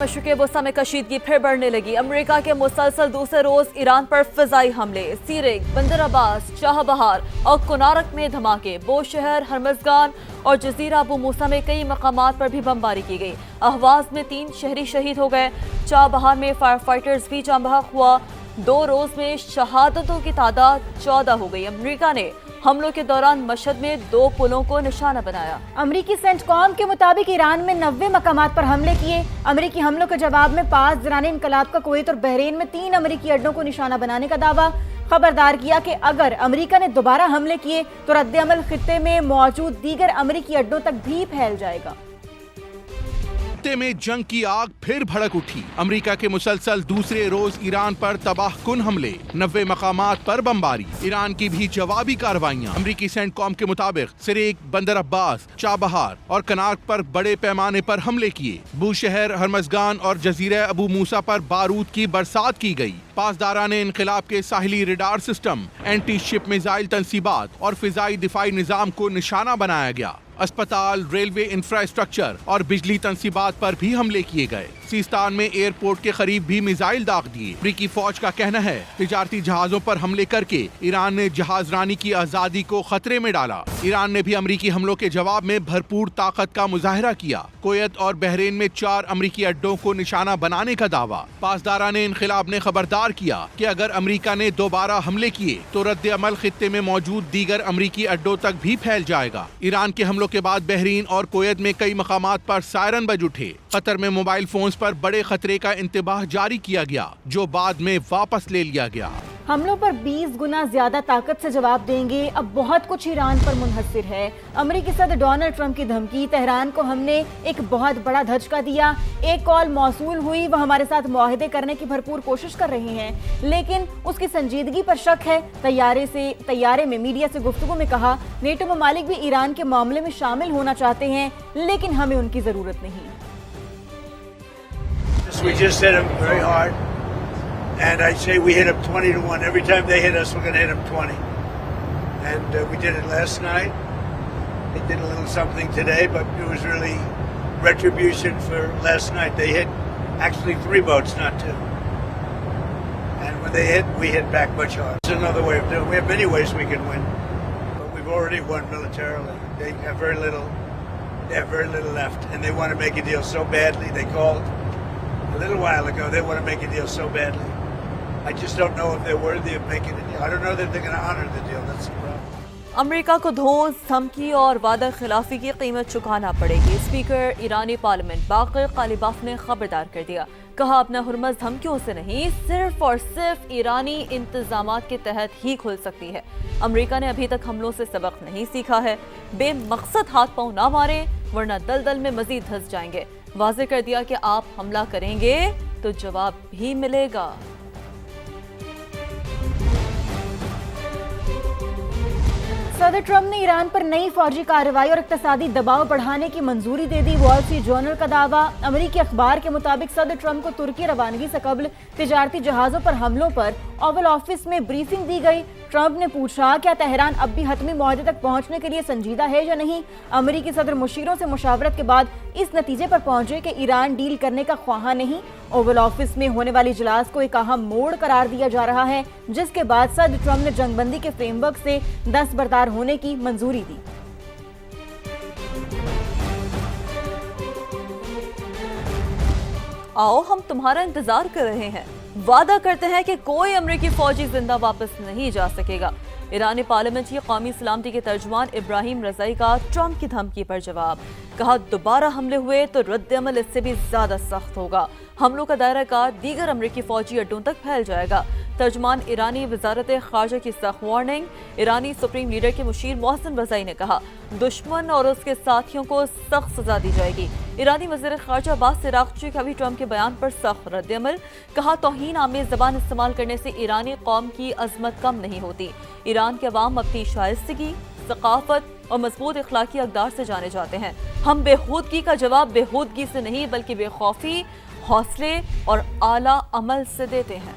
मशरिक़ वस्ता में कशीदगी फिर बढ़ने लगी। अमेरिका के मुसलसल दूसरे रोज ईरान पर फिजाई हमले, सीरिक, बंदर अब्बास, चाबहार और कुनारक में धमाके। बोशहर, हरमज़गान और जजीरा अबू मूसा में कई मकामात पर भी बमबारी की गई। अहवाज में 3 शहरी शहीद हो गए। चाबहार में फायर फाइटर्स भी जाँ बहक हुआ। 2 रोज में शहादतों की तादाद 14 हो गई। अमेरिका ने हमलों के दौरान मशहद में 2 पुलों को निशाना बनाया। अमरीकी सेंटकॉम के मुताबिक ईरान में 90 मकामात पर हमले किए। अमरीकी हमलों के जवाब में 5 ज़राने इनकलाब का कुवैत और बहरीन में 3 अमरीकी अड्डों को निशाना बनाने का दावा। खबरदार किया कि अगर अमरीका ने दोबारा हमले किए तो रद्द-ए-अमल खित्ते में मौजूद दीगर अमरीकी अड्डों तक भी फैल जाएगा। खित्ते में जंग की आग फिर भड़क उठी। अमेरिका के मुसलसल दूसरे रोज ईरान पर तबाहकुन हमले, 90 मकामात पर बमबारी, ईरान की भी जवाबी कार्रवाइयां। अमेरिकी सेंटकॉम के मुताबिक सिरेक, बंदर अब्बास, चाबहार और कनार्क पर बड़े पैमाने पर हमले किए। बूशहर, हरमज़गान और जजीरा अबू मूसा पर बारूद की बरसात की गई। पासदारान इनक़िलाब के साहिली radar system, anti ship missile तनसीबात और फिजाई दिफाई निज़ाम को निशाना बनाया गया। अस्पताल, रेलवे इंफ्रास्ट्रक्चर और बिजली तनसीबात पर भी हमले किए गए। सीस्तान में एयरपोर्ट के करीब भी मिसाइल दाग दिए। अमरीकी फौज का कहना है तिजारती जहाजों पर हमले करके ईरान ने जहाजरानी की आजादी को खतरे में डाला। ईरान ने भी अमरीकी हमलों के जवाब में भरपूर ताकत का मुजाहरा किया। कुवैत और बहरीन में 4 अमरीकी अड्डों को निशाना बनाने का दावा। पासदारान इनक़िलाब ने खबरदार किया कि अगर अमरीका ने दोबारा हमले किए तो रद्द-ए-अमल खित्ते में मौजूद दीगर अमरीकी अड्डों तक भी फैल जाएगा। ईरान के हमलों के बाद बहरीन और कुवैत में कई मकामात पर सायरन बज उठे। कतर में मोबाइल फोन्स पर बड़े खतरे का इंतबाह जारी किया गया, जो बाद में वापस ले लिया गया। हमलों पर 20 गुना ज्यादा ताकत से जवाब देंगे। अब बहुत कुछ ईरान पर मुनहसर है। अमेरिकी सदर डोनाल्ड ट्रंप की धमकी, तेहरान को हमने एक बहुत बड़ा धचका दिया। एक कॉल मौसूल हुई, वह हमारे साथ मुआहदे करने की भरपूर कोशिश कर रहे हैं, लेकिन उसकी संजीदगी पर शक है। तैयारे में मीडिया से गुफ्तगू में कहा, नेटो ममालिक भी ईरान के मामले में शामिल होना चाहते हैं, लेकिन हमें उनकी जरूरत नहीं। We just hit them very hard, and I'd say we hit them 20 to 1. Every time they hit us, we're going to hit them 20. And we did it last night. They did a little something today, but it was really retribution for last night. They hit actually 3 boats, not 2. And when they hit, we hit back much harder. It's another way of doing it. We have many ways we can win, but we've already won militarily. They have very little. They have very little left, and they want to make a deal so badly. They called a little while ago. They want to make a deal so badly. I just don't know if they're worthy of making a deal. I don't know that they're going to honor the deal. That's the problem. America को धौंस, धमकी और वादा खिलाफी की कीमत चुकाना पड़ेगी। Speaker ईरानी parliament Baqir कालिबाफ ने खबरदार कर दिया। कहा, अपना हुर्मज़ धमकियों से नहीं, सिर्फ और सिर्फ ईरानी इंतजामात के तहत ही खुल सकती है। अमेरिका ने अभी तक हमलों से सबक नहीं सीखा है। बेमकसद हाथ पांव ना मारे, वरना दलदल में मजीद धंस जाएंगे। वाज़े कर दिया कि आप हमला करेंगे तो जवाब भी मिलेगा। सदर ट्रंप ने ईरान पर नई फौजी कार्रवाई और इक़्तिसादी दबाव बढ़ाने की मंजूरी दे दी। वॉल स्ट्रीट जर्नल का दावा। अमेरिकी अखबार के मुताबिक सदर ट्रंप को तुर्की रवानगी से कबल तिजारती जहाज़ों पर हमलों पर ओवल ऑफिस में ब्रीफिंग दी गई। ट्रंप ने पूछा, क्या तेहरान अब भी हतमी मुआहदे तक पहुंचने के लिए संजीदा है या नहीं। अमेरिकी सदर मुशीरों से मुशावरत के बाद इस नतीजे पर पहुंचे कि ईरान डील करने का ख्वाहा नहीं। ओवल ऑफिस में होने वाली इजलास को एक अहम मोड़ करार दिया जा रहा है, जिसके बाद सदर ट्रंप ने जंगबंदी के फ्रेमवर्क से दस्तबरदार होने की मंजूरी दी। आओ, हम तुम्हारा इंतजार कर रहे हैं। वादा करते हैं कि कोई अमरीकी फौजी जिंदा वापस नहीं जा सकेगा। ईरानी पार्लियामेंट की कौमी सलामती के तर्जुमान इब्राहिम रज़ाई का ट्रंप की धमकी पर जवाब। कहा, दोबारा हमले हुए तो रद्द-ए-अमल इससे भी ज्यादा सख्त होगा। हमलों का दायरा कार दीगर अमरीकी फौजी अड्डों तक फैल जाएगा। तर्जुमान ईरानी वजारत खारजा की सख्त वार्निंग। ईरानी सुप्रीम लीडर के मुशीर मोहसिन रज़ाई ने कहा, दुश्मन और उसके साथियों को सख्त सजा दी जाएगी। ईरानी वज़ीर खारजा अब्बास इराक़ची का भी ट्रंप के बयान पर सख्त रद्द-ए-अमल। कहा, तौहीन आमेज़ ज़बान इस्तेमाल करने से ईरानी कौम की अज़मत कम नहीं होती। ईरान के अवाम अपनी शाइस्तगी, सकाफत और मजबूत इखलाकी अक़दार से जाने जाते हैं। हम बेहूदगी का जवाब बेहूदगी से नहीं, बल्कि बेखौफी, हौसले और आला अमल से देते हैं।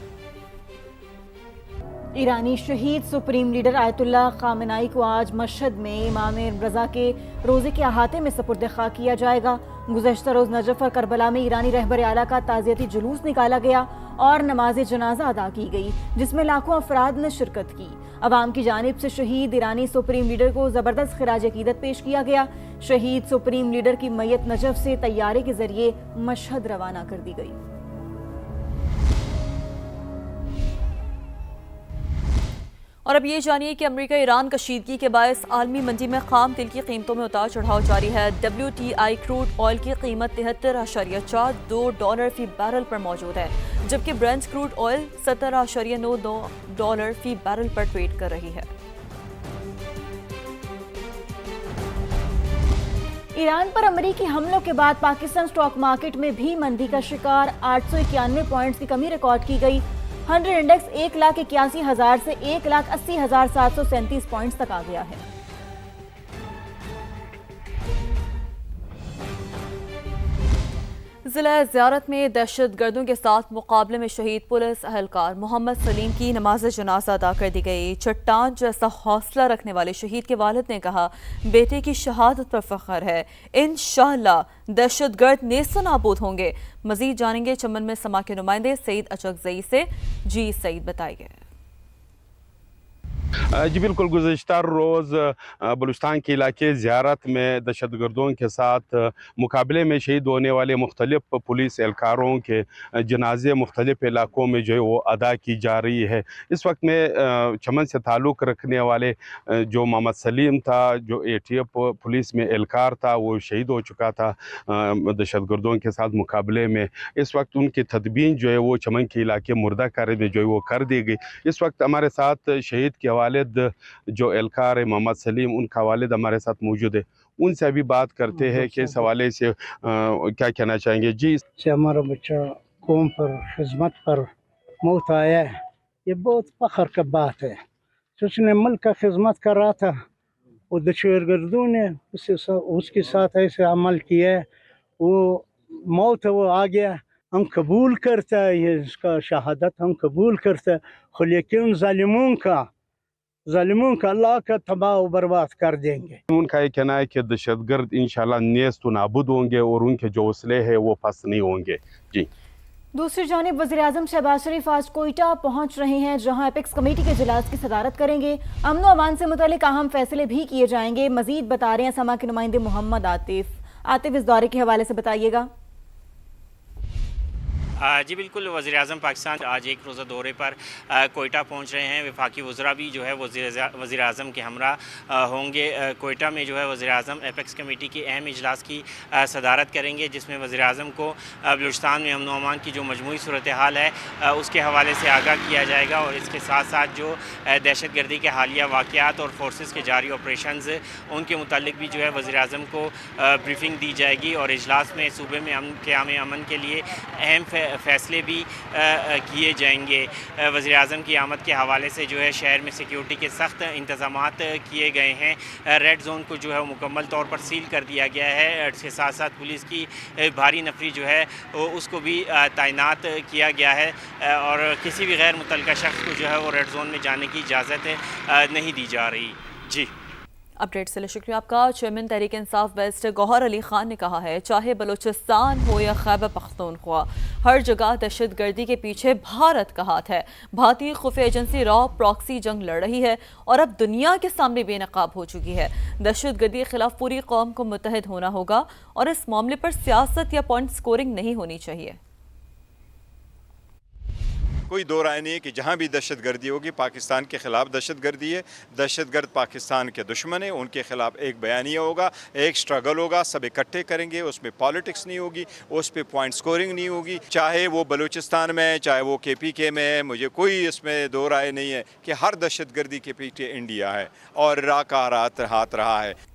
ईरानी शहीद सुप्रीम लीडर आयतुल्लाह खामेनाई को आज मशहद में इमाम रज़ा के रोज़े के अहाते में सपुर्द खाक किया जाएगा। गुज़श्ता रोज़ नजफ और करबला में ईरानी रहबर आला का ताज़ियती जुलूस निकाला गया और नमाज जनाजा अदा की गई, जिसमें लाखों अफराद ने शिरकत की। अवाम की जानिब से शहीद ईरानी सुप्रीम लीडर को ज़बरदस्त खिराज अकीदत पेश किया गया। शहीद सुप्रीम लीडर की मैयत नजफ से तैयारे के जरिए मशहद रवाना कर दी गई। और अब ये जानिए कि अमेरिका ईरान कशीदगी के बायस आलमी मंडी में खाम तेल की कीमतों में उतार चढ़ाव जारी है। WTI क्रूड ऑयल की कीमत $73.42 फी बैरल पर मौजूद है, जबकि ब्रेंट क्रूड ऑयल $17.92 फी बैरल पर ट्रेड कर रही है। ईरान पर अमेरिकी हमलों के बाद पाकिस्तान स्टॉक मार्केट में भी मंदी का शिकार। 891 पॉइंट्स की कमी रिकॉर्ड की गई। 100 इंडेक्स 1,81,000 से 1,80,737 पॉइंट्स तक आ गया है। जिला ज़ियारत में दहशत गर्दों के साथ मुकाबले में शहीद पुलिस अहलकार मोहम्मद सलीम की नमाज जनाजा अदा कर दी गई। चट्टान जैसा हौसला रखने वाले शहीद के वालिद ने कहा, बेटे की शहादत पर फख्र है, इंशाअल्लाह दहशत गर्द नेस्त नाबूद होंगे। मजीद जानेंगे चमन में समा के नुमाइंदे सईद अचकजई से। जी सईद, बताइए। जी बिल्कुल, गुज़श्ता रोज़ बलूचिस्तान के इलाके ज़ियारत में दहशत गर्दों के साथ मुकाबले में शहीद होने वाले मुख्तलिफ पुलिस एहलकारों के जनाजे मुख्तलिफ इलाकों में जो है वो अदा की जा रही है। इस वक्त में चमन से ताल्लुक़ रखने वाले जो मोहम्मद सलीम था, जो ATF पुलिस में एहलकार था, वो शहीद हो चुका था दहशत गर्दों के साथ मुकाबले में। इस वक्त उनकी तदबीन जो है वो चमन के इलाके मुर्दा कार्य में जो है वो कर दी गई। इस वक्त हमारे साथ शहीद के वालिद जो एहलकार है मोहम्मद सलीम, उनका वालिद हमारे साथ मौजूद है। उनसे अभी बात करते हैं कि इस हवाले से क्या कहना चाहेंगे। जी, से हमारा बच्चा कौम पर खिदमत पर मौत आया है, ये बहुत फख्र का बात है। उसने मुल्क का खिदमत कर रहा था, वो दहशतगर्दों ने उसके साथ ऐसे अमल किया है, वो मौत वो आ गया। हम कबूल करता है ये इसका शहादत, हम कबूल करता है, लेकिन ज़ालिमों का अल्लाह का तबाह व बर्बाद कर देंगे। उनका ये कहना है कि दहशतगर्द इंशाल्लाह नेस्त नाबूद होंगे और उनके जो हौसले हैं वो पस्त नहीं होंगे। जी, दूसरी जानिब वज़ीर-ए-आज़म शहबाज शरीफ आज कोयटा पहुंच रहे हैं, जहां एपेक्स कमेटी के इजलास की सदारत करेंगे। अमन व अमान से मुतालिक अहम फैसले भी किए जाएंगे। मजीद बता रहे हैं समा के नुमाइंदे मोहम्मद आतिफ। इस दौरे के हवाले से बताइएगा। जी बिल्कुल, वज़ीर-ए-आज़म पाकिस्तान आज एक रोज़ा दौरे पर कोयटा पहुंच रहे हैं। वफाकी वज़रा भी जो है वज़ीर-ए-आज़म के हमरा होंगे। कोयटा में जो है वज़ीर-ए-आज़म एपेक्स कमेटी के अहम इजलास की सदारत करेंगे, जिसमें वज़ीर-ए-आज़म को बलूचिस्तान में अमन व अमान की जो मजमूई सूरत हाल है उसके हवाले से आगाह किया जाएगा, और इसके साथ साथ जो दहशत गर्दी के हालिया वाक़यात और फोर्सेस के जारी ऑपरेशंस उनके मुतालिक भी जो है वज़ीर-ए-आज़म को ब्रीफिंग दी जाएगी। और इजलास में सूबे में अमन के लिए अहम फैसले भी किए जाएंगे। वज़ीर-ए-आज़म की आमद के हवाले से जो है शहर में सिक्योरिटी के सख्त इंतज़ामात किए गए हैं। रेड जोन को जो है मुकम्मल तौर पर सील कर दिया गया है। इसके साथ साथ पुलिस की भारी नफरी जो है उसको भी तैनात किया गया है, और किसी भी गैर मुतल्लिका शख्स को जो है वो रेड जोन में जाने की इजाज़त नहीं दी जा रही। जी, अपडेट से लिए शुक्रिया आपका। चेयरमैन तहरीक इंसाफ वेस्ट गौहर अली खान ने कहा है, चाहे बलूचिस्तान हो या खैबर पख्तूनख्वा, हर जगह दहशत गर्दी के पीछे भारत का हाथ है। भारतीय खुफिया एजेंसी रॉ प्रॉक्सी जंग लड़ रही है और अब दुनिया के सामने बेनकाब हो चुकी है। दहशत गर्दी के खिलाफ पूरी कौम को मुत्तहिद होना होगा और इस मामले पर सियासत या पॉइंट स्कोरिंग नहीं होनी चाहिए। कोई दो राय नहीं है कि जहाँ भी दहशत गर्दी होगी पाकिस्तान के ख़िलाफ़ दहशत गर्दी है। दहशत गर्द पाकिस्तान के दुश्मन है, उनके ख़िलाफ़ एक बयानिया होगा, एक स्ट्रगल होगा, सब इकट्ठे करेंगे, उसमें पॉलिटिक्स नहीं होगी, उस पर पॉइंट स्कोरिंग नहीं होगी। चाहे वो बलूचिस्तान में, चाहे वो KPK में है, मुझे कोई इसमें दो राय नहीं है कि हर दहशत गर्दी के पीछे इंडिया है और इराक़ का हाथ रहा है।